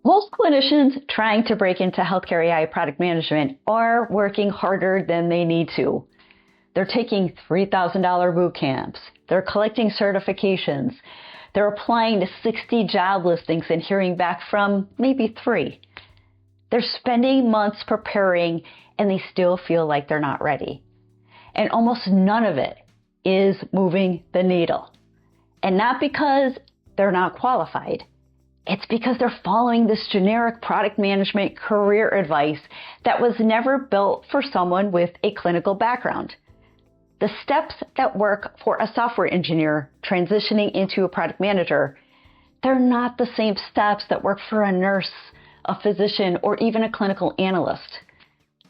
Most clinicians trying to break into healthcare AI product management are working harder than they need to. They're taking $3,000 boot camps. They're collecting certifications. They're applying to 60 job listings and hearing back from maybe 3. They're spending months preparing and they still feel like they're not ready. And almost none of it is moving the needle. And not because they're not qualified. It's because they're following this generic product management career advice that was never built for someone with a clinical background. The steps that work for a software engineer transitioning into a product manager, they're not the same steps that work for a nurse, a physician, or even a clinical analyst.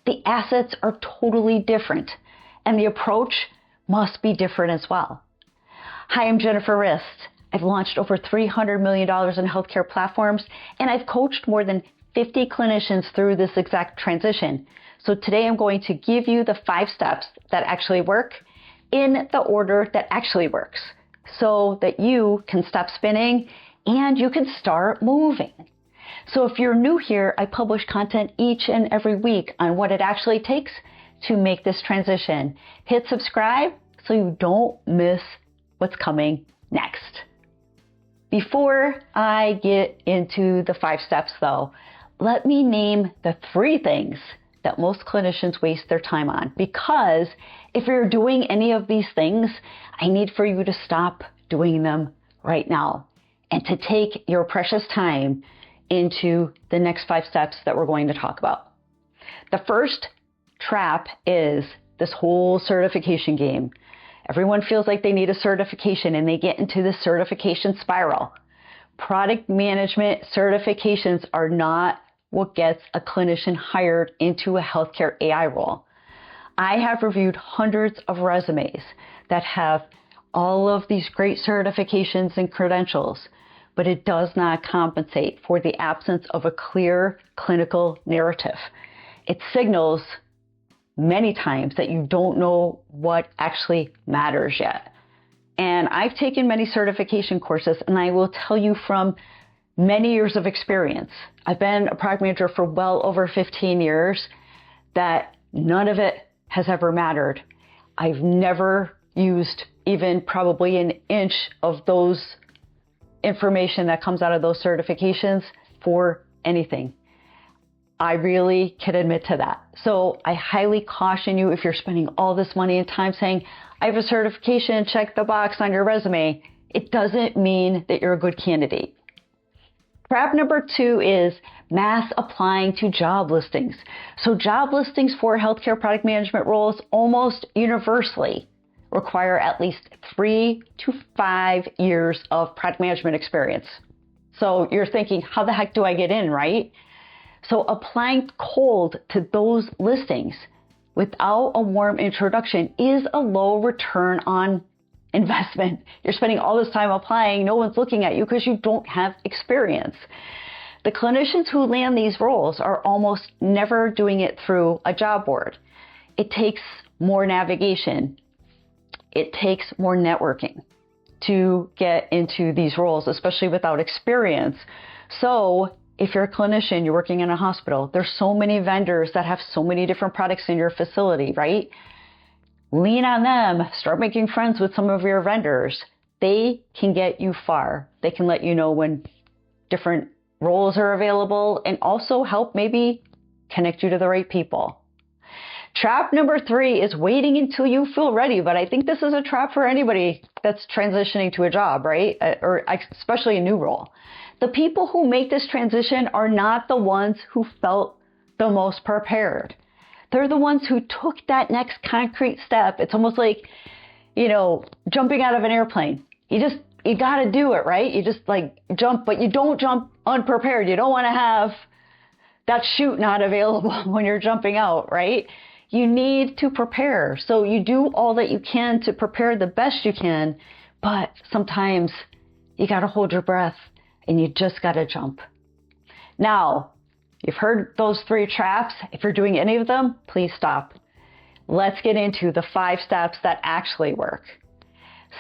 The assets are totally different, and the approach must be different as well. Hi, I'm Jennifer Rist. I've launched over $300 million in healthcare platforms, and I've coached more than 50 clinicians through this exact transition. So today I'm going to give you the 5 steps that actually work in the order that actually works so that you can stop spinning and you can start moving. So if you're new here, I publish content each and every week on what it actually takes to make this transition. Hit subscribe so you don't miss what's coming next. Before I get into the 5 steps though, let me name the 3 things that most clinicians waste their time on. Because if you're doing any of these things, I need for you to stop doing them right now and to take your precious time into the next 5 steps that we're going to talk about. The first trap is this whole certification game. Everyone feels like they need a certification and they get into this certification spiral. Product management certifications are not what gets a clinician hired into a healthcare AI role. I have reviewed hundreds of resumes that have all of these great certifications and credentials, but it does not compensate for the absence of a clear clinical narrative. It signals many times that you don't know what actually matters yet. And I've taken many certification courses, and I will tell you from many years of experience, I've been a product manager for well over 15 years, that none of it has ever mattered. I've never used even probably an inch of those information that comes out of those certifications for anything. I really can admit to that. So I highly caution you, if you're spending all this money and time saying, I have a certification, check the box on your resume, it doesn't mean that you're a good candidate. Trap number 2 is mass applying to job listings. So job listings for healthcare product management roles almost universally require at least 3 to 5 years of product management experience. So you're thinking, how the heck do I get in, right? So applying cold to those listings without a warm introduction is a low return on investment. You're spending all this time applying, no one's looking at you because you don't have experience. The clinicians who land these roles are almost never doing it through a job board. It takes more navigation. It takes more networking to get into these roles, especially without experience. So if you're a clinician, you're working in a hospital, there's so many vendors that have so many different products in your facility, right? Lean on them. Start making friends with some of your vendors. They can get you far. They can let you know when different roles are available and also help maybe connect you to the right people. Trap number 3 is waiting until you feel ready. But I think this is a trap for anybody that's transitioning to a job, right? Or especially a new role. The people who make this transition are not the ones who felt the most prepared. They're the ones who took that next concrete step. It's almost like, jumping out of an airplane. You got to do it, right? You just jump, but you don't jump unprepared. You don't want to have that chute not available when you're jumping out, right? You need to prepare. So you do all that you can to prepare the best you can, but sometimes you got to hold your breath and you just got to jump. Now, you've heard those 3 traps. If you're doing any of them, please stop. Let's get into the 5 steps that actually work.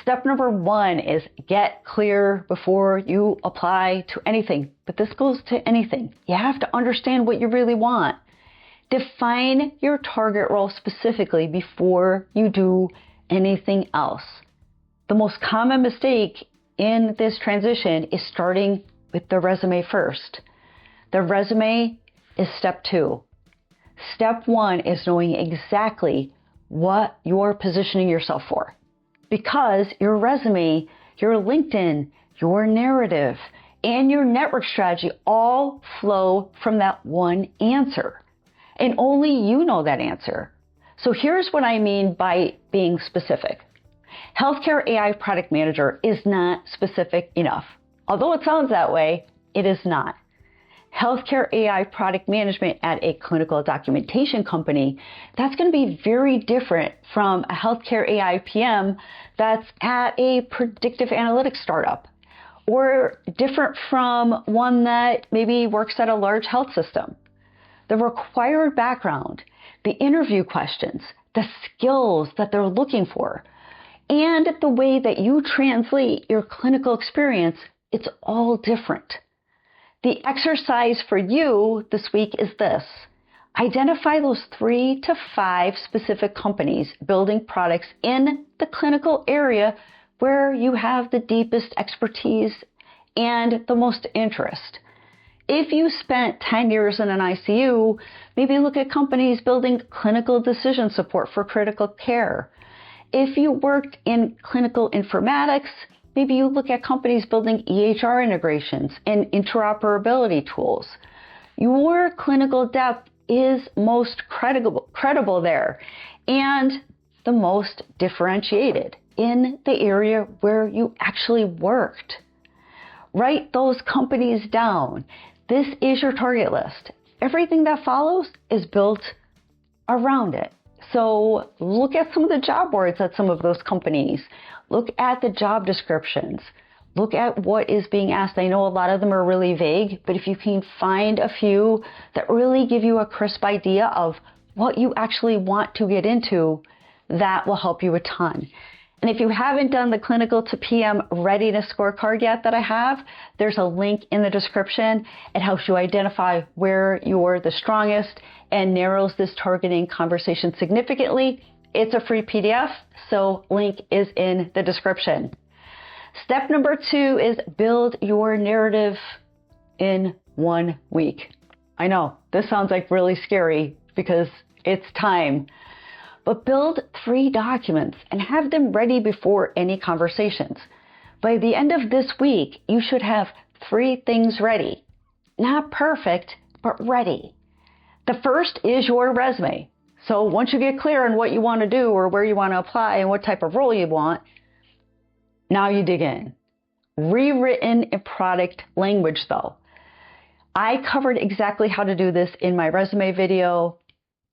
Step number 1 is get clear before you apply to anything. But this goes to anything. You have to understand what you really want. Define your target role specifically before you do anything else. The most common mistake in this transition is starting with the resume first. The resume is step 2. Step 1 is knowing exactly what you're positioning yourself for. Because your resume, your LinkedIn, your narrative, and your network strategy all flow from that one answer. And only you know that answer. So here's what I mean by being specific. Healthcare AI product manager is not specific enough. Although it sounds that way, it is not. Healthcare AI product management at a clinical documentation company, that's going to be very different from a healthcare AI PM that's at a predictive analytics startup, or different from one that maybe works at a large health system. The required background, the interview questions, the skills that they're looking for, and the way that you translate your clinical experience, it's all different. The exercise for you this week is this. Identify those 3 to 5 specific companies building products in the clinical area where you have the deepest expertise and the most interest. If you spent 10 years in an ICU, maybe look at companies building clinical decision support for critical care. If you worked in clinical informatics, maybe you look at companies building EHR integrations and interoperability tools. Your clinical depth is most credible there and the most differentiated in the area where you actually worked. Write those companies down. This is your target list. Everything that follows is built around it. So look at some of the job boards at some of those companies. Look at the job descriptions. Look at what is being asked. I know a lot of them are really vague, but if you can find a few that really give you a crisp idea of what you actually want to get into, that will help you a ton. And if you haven't done the clinical to PM readiness scorecard yet that I have, there's a link in the description. It helps you identify where you're the strongest and narrows this targeting conversation significantly. It's a free PDF, so link is in the description. Step number 2 is build your narrative in 1 week. I know this sounds like really scary because it's time. But build 3 documents and have them ready before any conversations. By the end of this week, you should have 3 things ready. Not perfect, but ready. The first is your resume. So once you get clear on what you want to do or where you want to apply and what type of role you want, now you dig in. Rewritten in product language though. I covered exactly how to do this in my resume video.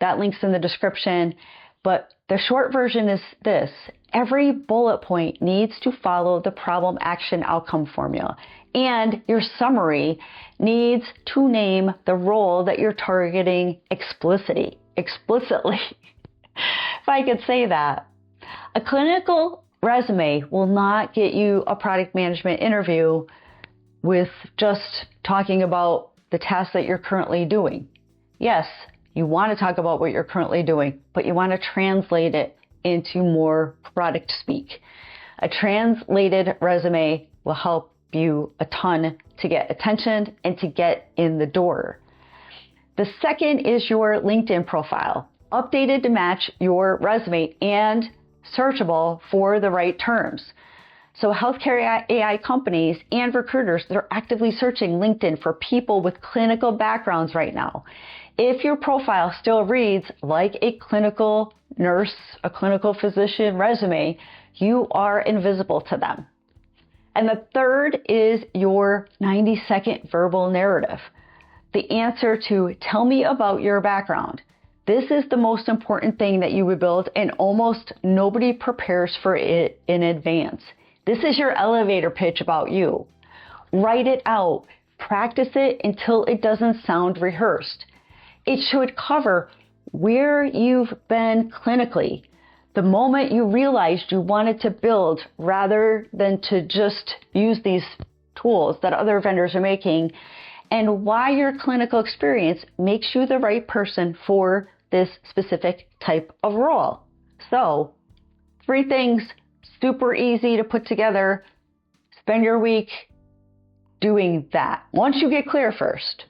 That link's in the description. But the short version is this. Every bullet point needs to follow the problem action outcome formula. And your summary needs to name the role that you're targeting explicitly. If I could say that. A clinical resume will not get you a product management interview with just talking about the tasks that you're currently doing. Yes, you want to talk about what you're currently doing, but you want to translate it into more product speak. A translated resume will help you a ton to get attention and to get in the door. The second is your LinkedIn profile, updated to match your resume and searchable for the right terms. So healthcare AI companies and recruiters, they're actively searching LinkedIn for people with clinical backgrounds right now. If your profile still reads like a clinical nurse, a clinical physician resume, you are invisible to them. And the third is your 90-second verbal narrative. The answer to tell me about your background. This is the most important thing that you would build, and almost nobody prepares for it in advance. This is your elevator pitch about you. Write it out. Practice it until it doesn't sound rehearsed. It should cover where you've been clinically, The moment you realized you wanted to build rather than to just use these tools that other vendors are making, and why your clinical experience makes you the right person for this specific type of role. So, 3 things, super easy to put together. Spend your week doing that once you get clear first.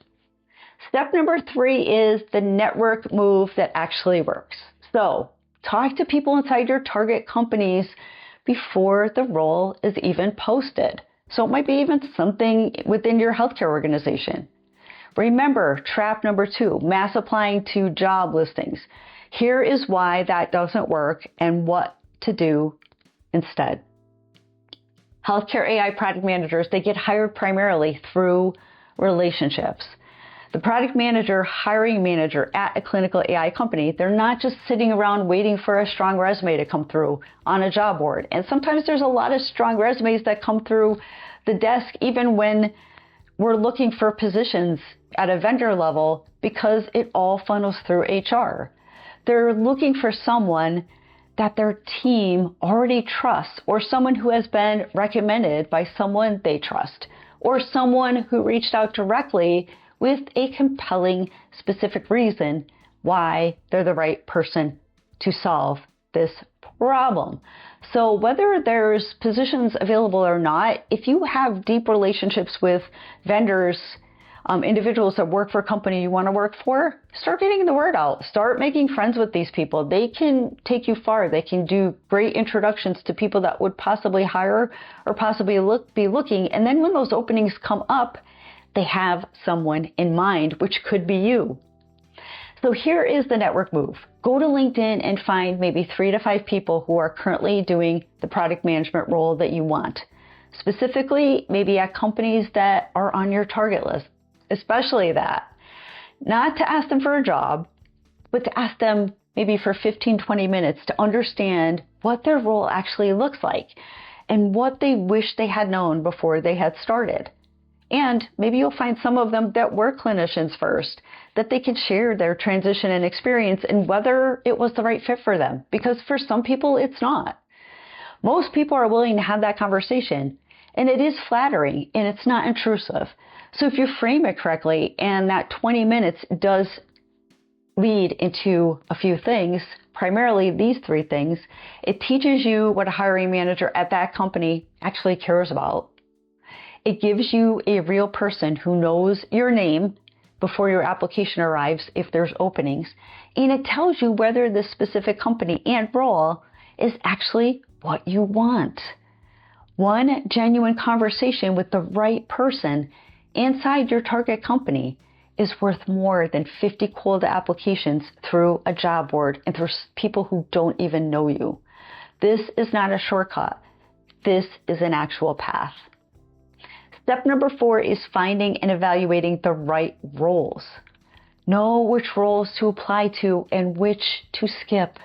Step number 3 is the network move that actually works. So, talk to people inside your target companies before the role is even posted. So it might be even something within your healthcare organization. Remember, trap number 2, mass applying to job listings. Here is why that doesn't work and what to do instead. Healthcare AI product managers, they get hired primarily through relationships. The product manager, hiring manager at a clinical AI company, they're not just sitting around waiting for a strong resume to come through on a job board. And sometimes there's a lot of strong resumes that come through the desk even when we're looking for positions at a vendor level, because it all funnels through HR. They're looking for someone that their team already trusts, or someone who has been recommended by someone they trust, or someone who reached out directly with a compelling, specific reason why they're the right person to solve this problem. So whether there's positions available or not, if you have deep relationships with vendors, individuals that work for a company you want to work for, start getting the word out. Start making friends with these people. They can take you far. They can do great introductions to people that would possibly hire or possibly be looking. And then when those openings come up, they have someone in mind, which could be you. So here is the network move. Go to LinkedIn and find maybe 3 to 5 people who are currently doing the product management role that you want. Specifically, maybe at companies that are on your target list, especially that. Not to ask them for a job, but to ask them maybe for 15, 20 minutes to understand what their role actually looks like and what they wish they had known before they had started. And maybe you'll find some of them that were clinicians first, that they can share their transition and experience and whether it was the right fit for them. Because for some people, it's not. Most people are willing to have that conversation, and it is flattering and it's not intrusive. So if you frame it correctly and that 20 minutes does lead into a few things, primarily these 3 things, it teaches you what a hiring manager at that company actually cares about. It gives you a real person who knows your name before your application arrives if there's openings, and it tells you whether this specific company and role is actually what you want. One genuine conversation with the right person inside your target company is worth more than 50 cold applications through a job board and through people who don't even know you. This is not a shortcut. This is an actual path. Step number 4 is finding and evaluating the right roles. Know which roles to apply to and which to skip.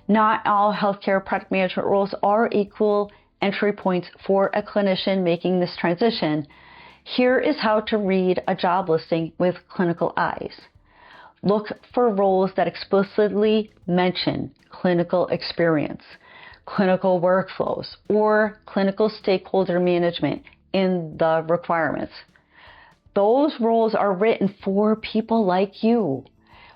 Not all healthcare product management roles are equal entry points for a clinician making this transition. Here is how to read a job listing with clinical eyes. Look for roles that explicitly mention clinical experience, clinical workflows, or clinical stakeholder management in the requirements. Those roles are written for people like you.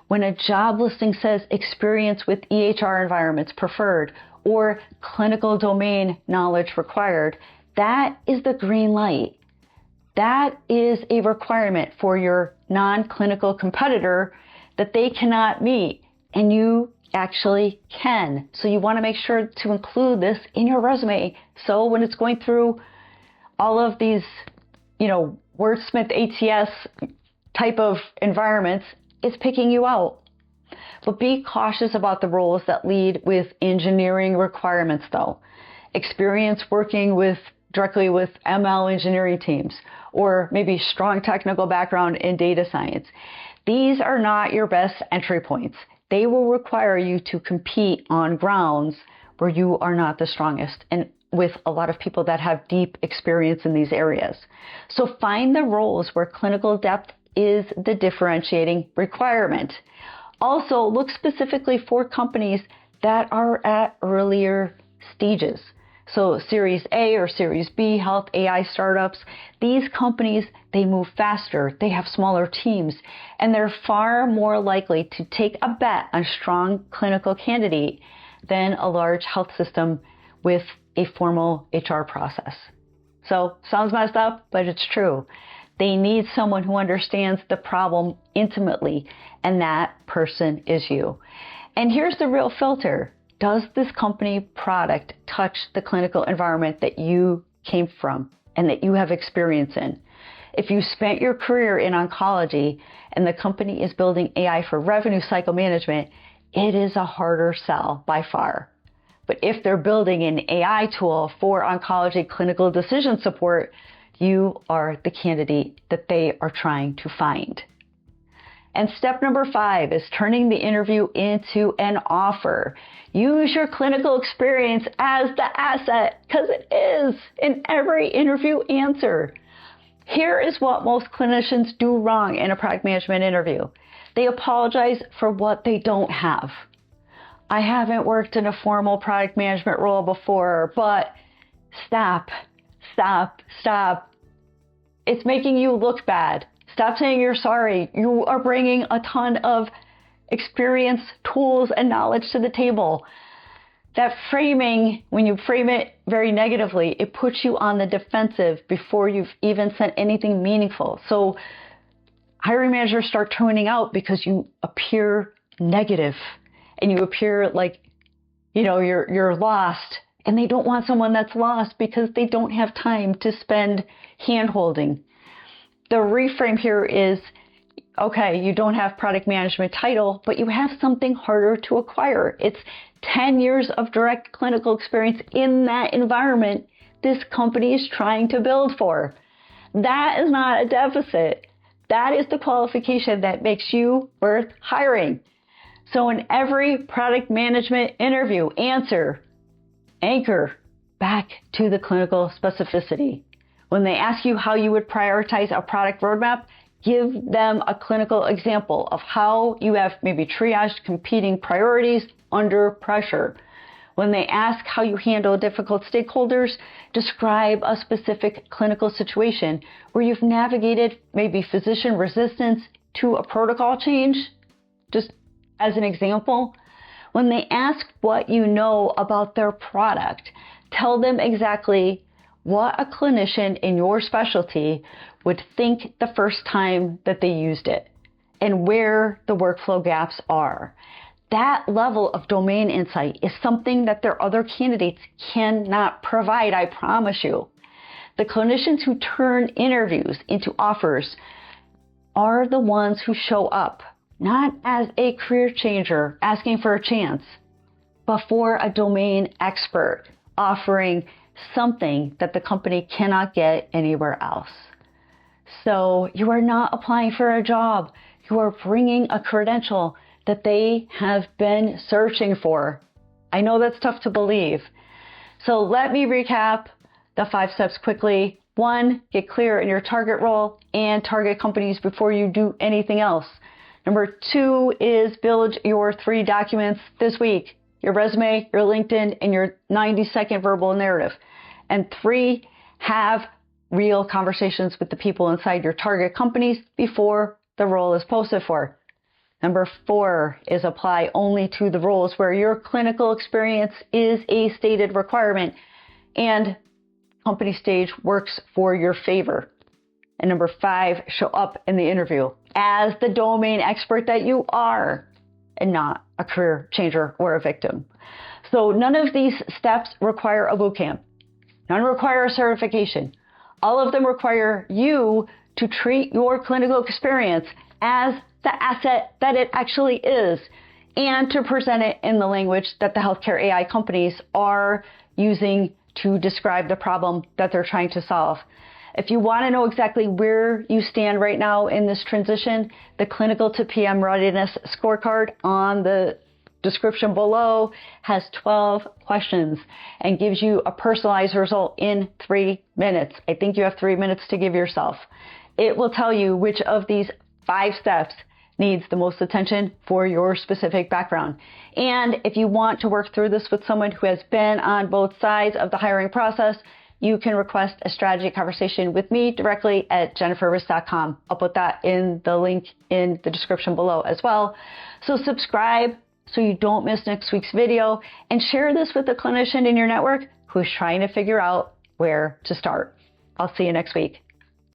When a job listing says experience with EHR environments preferred or clinical domain knowledge required, that is the green light. That is a requirement for your non-clinical competitor that they cannot meet, and you actually can. So you want to make sure to include this in your resume. So when it's going through all of these, wordsmith ATS type of environments, it's picking you out. But be cautious about the roles that lead with engineering requirements though. Experience working directly with ML engineering teams, or maybe strong technical background in data science. These are not your best entry points. They will require you to compete on grounds where you are not the strongest, and with a lot of people that have deep experience in these areas. So find the roles where clinical depth is the differentiating requirement. Also, look specifically for companies that are at earlier stages. So Series A or Series B health AI startups, these companies, they move faster, they have smaller teams, and they're far more likely to take a bet on a strong clinical candidate than a large health system with a formal HR process. So sounds messed up, but it's true. They need someone who understands the problem intimately, and that person is you. And here's the real filter. Does this company product touch the clinical environment that you came from and that you have experience in? If you spent your career in oncology and the company is building AI for revenue cycle management, it is a harder sell by far. But if they're building an AI tool for oncology clinical decision support, you are the candidate that they are trying to find. And step number 5 is turning the interview into an offer. Use your clinical experience as the asset, because it is in every interview answer. Here is what most clinicians do wrong in a product management interview. They apologize for what they don't have. I haven't worked in a formal product management role before, but stop. It's making you look bad. Stop saying you're sorry. You are bringing a ton of experience, tools, and knowledge to the table. That framing, when you frame it very negatively, it puts you on the defensive before you've even said anything meaningful. So hiring managers start tuning out because you appear negative and you appear like, you're lost. And they don't want someone that's lost because they don't have time to spend hand-holding. The reframe here is, okay, you don't have product management title, but you have something harder to acquire. It's 10 years of direct clinical experience in that environment this company is trying to build for. That is not a deficit. That is the qualification that makes you worth hiring. So in every product management interview, anchor back to the clinical specificity. When they ask you how you would prioritize a product roadmap, give them a clinical example of how you have maybe triaged competing priorities under pressure. When they ask how you handle difficult stakeholders, describe a specific clinical situation where you've navigated maybe physician resistance to a protocol change, just as an example. When they ask what you know about their product, tell them exactly what a clinician in your specialty would think the first time that they used it and where the workflow gaps are. That level of domain insight is something that their other candidates cannot provide, I promise you. The clinicians who turn interviews into offers are the ones who show up, not as a career changer asking for a chance, but for a domain expert offering something that the company cannot get anywhere else. So you are not applying for a job. You are bringing a credential that they have been searching for. I know that's tough to believe. So let me recap the 5 steps quickly. 1, get clear in your target role and target companies before you do anything else. Number 2 is build your 3 documents this week: your resume, your LinkedIn, and your 90-second verbal narrative. And 3, have real conversations with the people inside your target companies before the role is posted for. Number 4 is apply only to the roles where your clinical experience is a stated requirement and company stage works for your favor. And number 5, show up in the interview as the domain expert that you are and not a career changer or a victim. So none of these steps require a bootcamp. None require a certification. All of them require you to treat your clinical experience as the asset that it actually is and to present it in the language that the healthcare AI companies are using to describe the problem that they're trying to solve. If you want to know exactly where you stand right now in this transition, the Clinical to PM Readiness Scorecard on the description below has 12 questions and gives you a personalized result in 3 minutes. I think you have 3 minutes to give yourself. It will tell you which of these 5 steps needs the most attention for your specific background. And if you want to work through this with someone who has been on both sides of the hiring process, you can request a strategy conversation with me directly at jenniferrist.com. I'll put that in the link in the description below as well. So subscribe so you don't miss next week's video, and share this with a clinician in your network who's trying to figure out where to start. I'll see you next week.